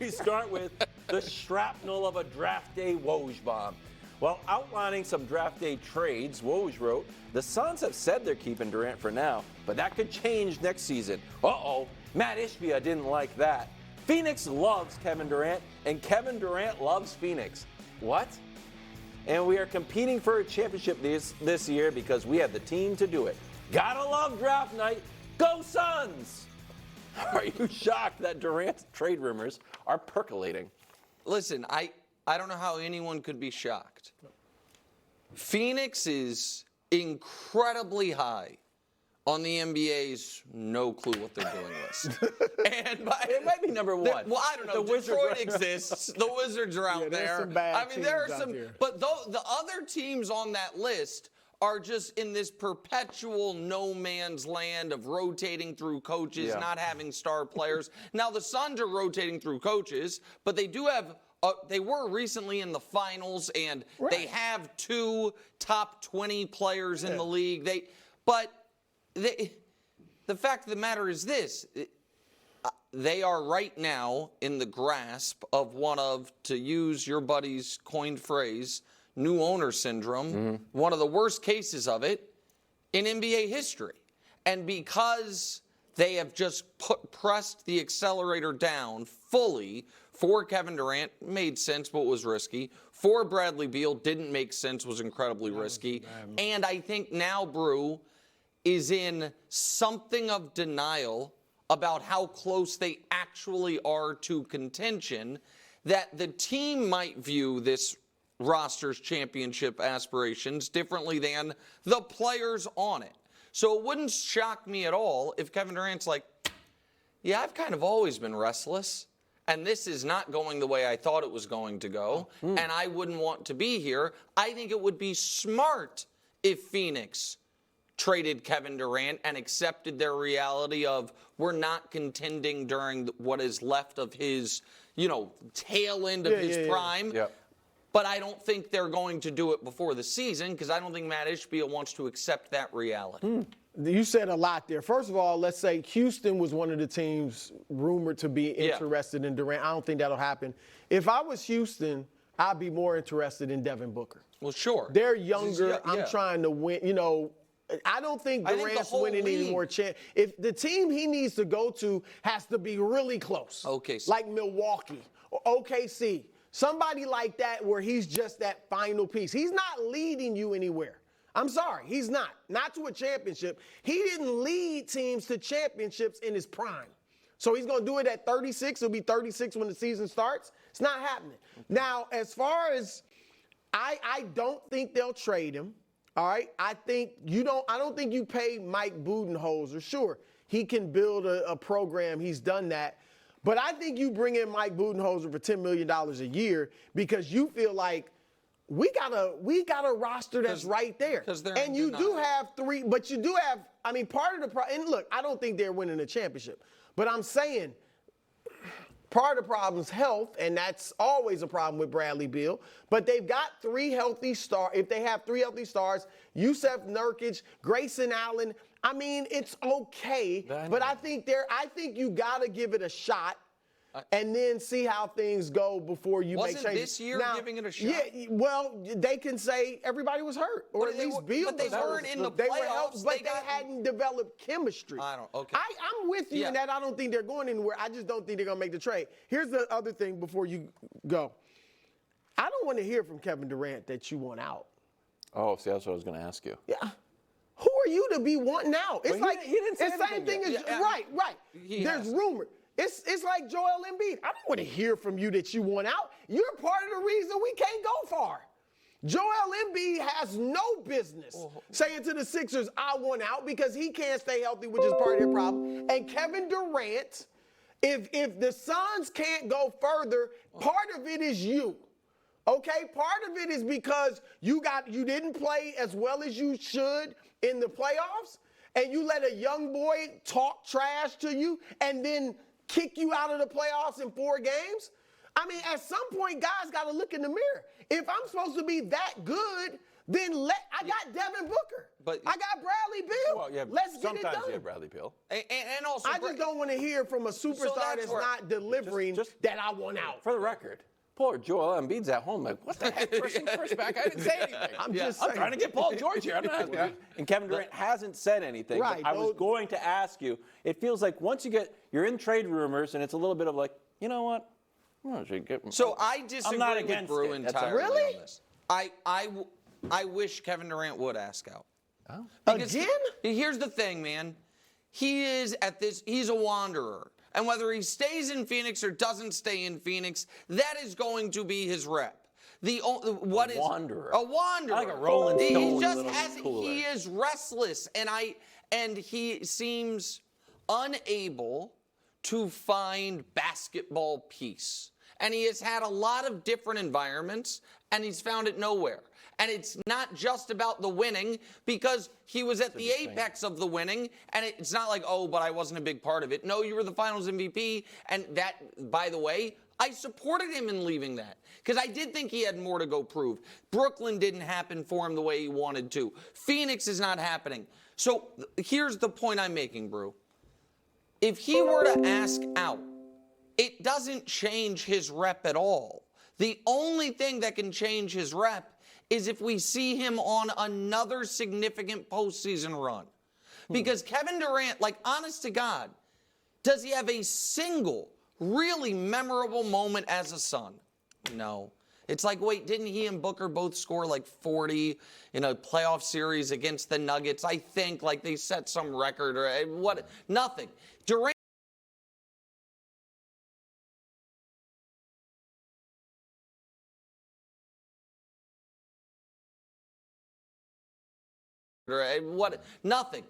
we start with the shrapnel of a draft day Woj bomb. Well, outlining some draft day trades, Woj wrote, the Suns have said they're keeping Durant for now, but that could change next season. Uh-oh, Mat Ishbia didn't like that. Phoenix loves Kevin Durant, and Kevin Durant loves Phoenix. What? And we are competing for a championship this year because we have the team to do it. Gotta love draft night. Go Suns! Are you shocked that Durant's trade rumors are percolating? Listen, I don't know how anyone could be shocked. Phoenix is incredibly high on the NBA's no clue what they're doing list. And it might be number one. Well, I don't know. Detroit exists. The Wizards are out there. Some bad there are teams some, out here. but the other teams on that list are just in this perpetual no man's land of rotating through coaches, not having star players. Now the Suns are rotating through coaches, but they do have. They were recently in the finals, and they have 2 top 20 players in the league. The fact of the matter is this. They are right now in the grasp of one of, to use your buddy's coined phrase, new owner syndrome, one of the worst cases of it in NBA history. And because they have just pressed the accelerator down fully for Kevin Durant, made sense but was risky. For Bradley Beal, didn't make sense, was incredibly risky. And I think now Brew is in something of denial about how close they actually are to contention, that the team might view this roster's championship aspirations differently than the players on it. So it wouldn't shock me at all if Kevin Durant's like, yeah, I've kind of always been restless, and this is not going the way I thought it was going to go, and I wouldn't want to be here. I think it would be smart if Phoenix traded Kevin Durant and accepted their reality of we're not contending during what is left of his, tail end of his prime. Yep. But I don't think they're going to do it before the season because I don't think Mat Ishbia wants to accept that reality. You said a lot there. First of all, let's say Houston was one of the teams rumored to be interested in Durant. I don't think that'll happen. If I was Houston, I'd be more interested in Devin Booker. Well, sure. They're younger. I'm trying to win. I don't think Durant's winning any more chance. If the team he needs to go to has to be really close. OKC. Like Milwaukee or OKC. Somebody like that where he's just that final piece. He's not leading you anywhere. I'm sorry, he's not. Not to a championship. He didn't lead teams to championships in his prime. So he's going to do it at 36. He'll be 36 when the season starts. It's not happening. Now, as far as I don't think they'll trade him. All right, I don't think you pay Mike Budenholzer. Sure, he can build a program. He's done that. But I think you bring in Mike Budenholzer for $10 million a year because you feel like we got a roster that's right there. And you do have 3, but you do have, part of the problem, and look, I don't think they're winning a championship. But I'm saying part of the problem is health, and that's always a problem with Bradley Beal. But they've got 3 healthy stars. If they have 3 healthy stars, Yusef Nurkic, Grayson Allen, it's okay. But I think you got to give it a shot and then see how things go before you make changes. Wasn't this year giving it a shot? Yeah, well, they can say everybody was hurt, or at least Beal was hurt. But they weren't in the playoffs. They were helped, but they hadn't developed chemistry. I'm with you in that. I don't think they're going anywhere. I just don't think they're going to make the trade. Here's the other thing before you go. I don't want to hear from Kevin Durant that you want out. Oh, see, that's what I was going to ask you. Yeah. Who are you to be wanting out? It's like he didn't say it's the same thing as right. There's rumor. It's like Joel Embiid. I don't want to hear from you that you want out. You're part of the reason we can't go far. Joel Embiid has no business saying to the Sixers, I want out, because he can't stay healthy, which is part of their problem. And Kevin Durant, if the Suns can't go further, part of it is you. Okay? Part of it is because you didn't play as well as you should in the playoffs, and you let a young boy talk trash to you and then kick you out of the playoffs in 4 games. At some point, guys got to look in the mirror. If I'm supposed to be that good, then I got Devin Booker. But- I got Bradley Beal. Well, yeah, Let's get it sometimes done. you have Bradley Beal. And also, I just don't want to hear from a superstar that's that's where- not delivering that I want out. For the record, poor Joel Embiid's at home like, what the heck? First back, I didn't say anything. I'm just I'm saying. trying to get Paul George here. I'm not asking. And Kevin Durant hasn't said anything. but Right, I was those- going to ask you. It feels like once you're in trade rumors, and it's a little bit of like, you know what? So I disagree not with against Brew it. That's entirely all right. on this. I wish Kevin Durant would ask out. Oh. Because Again? Here's the thing, man. He's a wanderer. And whether he stays in Phoenix or doesn't stay in Phoenix, that is going to be his rep. Wanderer. A wanderer. I like a Rolling He Stone just little has. cooler. He is restless, and he seems unable to find basketball peace. And he has had a lot of different environments, and he's found it nowhere. And it's not just about the winning, because he was at the apex of the winning, and it's not like, oh, but I wasn't a big part of it. No, you were the Finals MVP, and that, by the way, I supported him in leaving that, because I did think he had more to go prove. Brooklyn didn't happen for him the way he wanted to. Phoenix is not happening. So here's the point I'm making, Brew. If he were to ask out, it doesn't change his rep at all. The only thing that can change his rep is if we see him on another significant postseason run. Because Kevin Durant, like, honest to God, does he have a single really memorable moment as a Sun? No. It's like, wait, didn't he and Booker both score like 40 in a playoff series against the Nuggets? I think, like, they set some record or what? Nothing. Durant. What? Nothing.